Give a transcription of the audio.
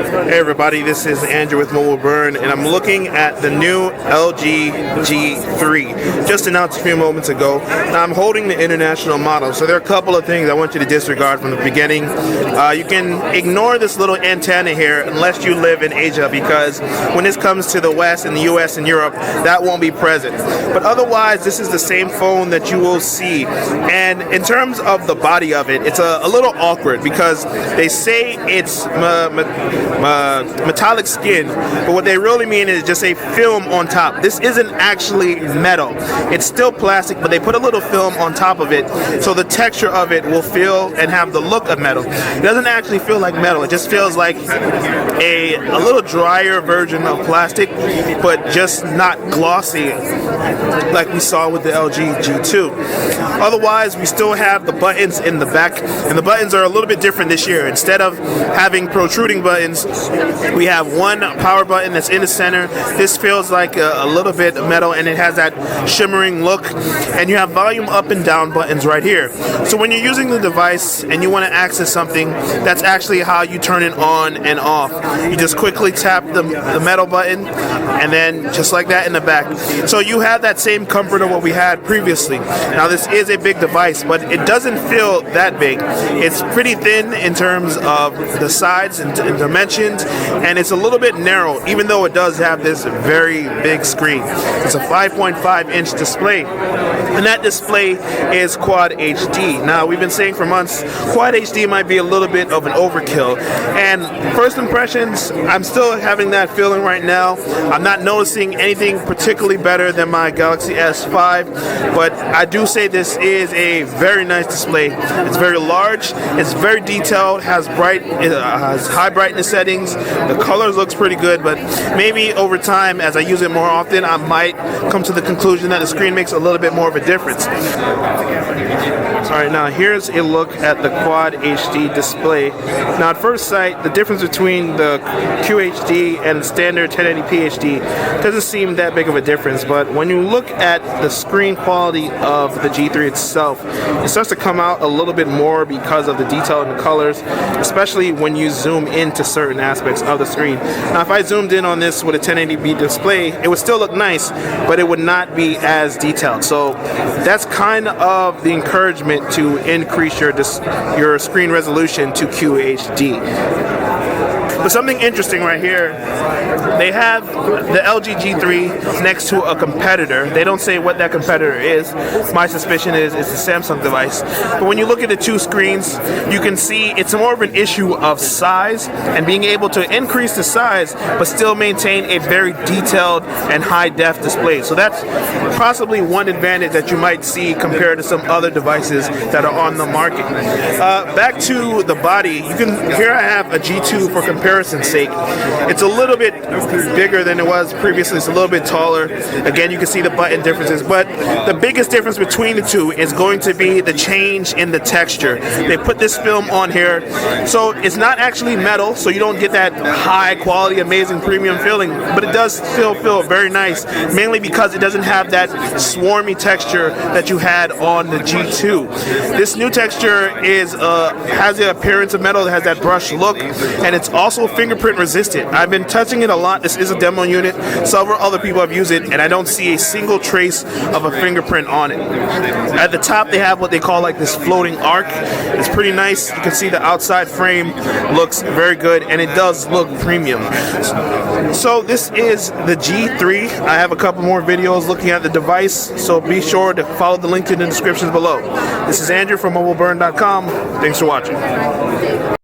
Hey everybody, this is Andrew with mobileburn, and I'm looking at the new LG G3, just announced a few moments ago. Now I'm holding the international model, so there are a couple of things I want you to disregard from the beginning. You can ignore this little antenna here unless you live in Asia, because when this comes to the West and the US and Europe, that won't be present. But otherwise, this is the same phone that you will see. And in terms of the body of it, it's a little awkward because they say it's metallic skin, but what they really mean is just a film on top. This isn't actually metal. It's still plastic, but they put a little film on top of it, so the texture of it will feel and have the look of metal. It doesn't actually feel like metal. It just feels like a little drier version of plastic, but just not glossy like we saw with the LG G2. Otherwise, we still have the buttons in the back, and the buttons are a little bit different this year. Instead of having protruding buttons, we have one power button that's in the center. This feels like a little bit metal, and it has that shimmering look. And you have volume up and down buttons right here. So when you're using the device and you want to access something, that's actually how you turn it on and off. You just quickly tap the metal button, and then just like that in the back. So you have that same comfort of what we had previously. Now this is a big device, but it doesn't feel that big. It's pretty thin in terms of the sides and dimensions, and it's a little bit narrow, even though it does have this very big screen. It's a 5.5-inch display, and that display is Quad HD. Now, we've been saying for months, Quad HD might be a little bit of an overkill, and first impressions, I'm still having that feeling right now. I'm not noticing anything particularly better than my Galaxy S5, but I do say this is a very nice display. It's very large, it's very detailed, has high brightness settings, the colors looks pretty good, but maybe over time, as I use it more often, I might come to the conclusion that the screen makes a little bit more of a difference. Alright, now here's a look at the Quad HD display. Now at first sight, the difference between the QHD and standard 1080p HD doesn't seem that big of a difference, but when you look at the screen quality of the G3 itself, it starts to come out a little bit more because of the detail in the colors, especially when you zoom into certain aspects of the screen. Now if I zoomed in on this with a 1080p display, it would still look nice, but it would not be as detailed. So that's kind of the encouragement to increase your screen resolution to QHD. But something interesting right here, they have the LG G3 next to a competitor. They don't say what that competitor is. My suspicion is it's a Samsung device. But when you look at the two screens, you can see it's more of an issue of size and being able to increase the size but still maintain a very detailed and high-def display. So that's possibly one advantage that you might see compared to some other devices that are on the market. Back to the body, here I have a G2 for comparison's sake. It's a little bit bigger than it was previously. It's a little bit taller. Again, you can see the button differences, but the biggest difference between the two is going to be the change in the texture. They put this film on here, so it's not actually metal, so you don't get that high quality, amazing premium feeling, but it does still feel very nice, mainly because it doesn't have that swarmy texture that you had on the G2. This new texture has the appearance of metal. It has that brushed look, and it's also fingerprint resistant. I've been touching it a lot. This is a demo unit. Several other people have used it, and I don't see a single trace of a fingerprint on it. At the top, they have what they call like this floating arc. It's pretty nice. You can see the outside frame looks very good, and it does look premium. So this is the G3. I have a couple more videos looking at the device, so be sure to follow the link in the descriptions below. This is Andrew from mobileburn.com. Thanks for watching.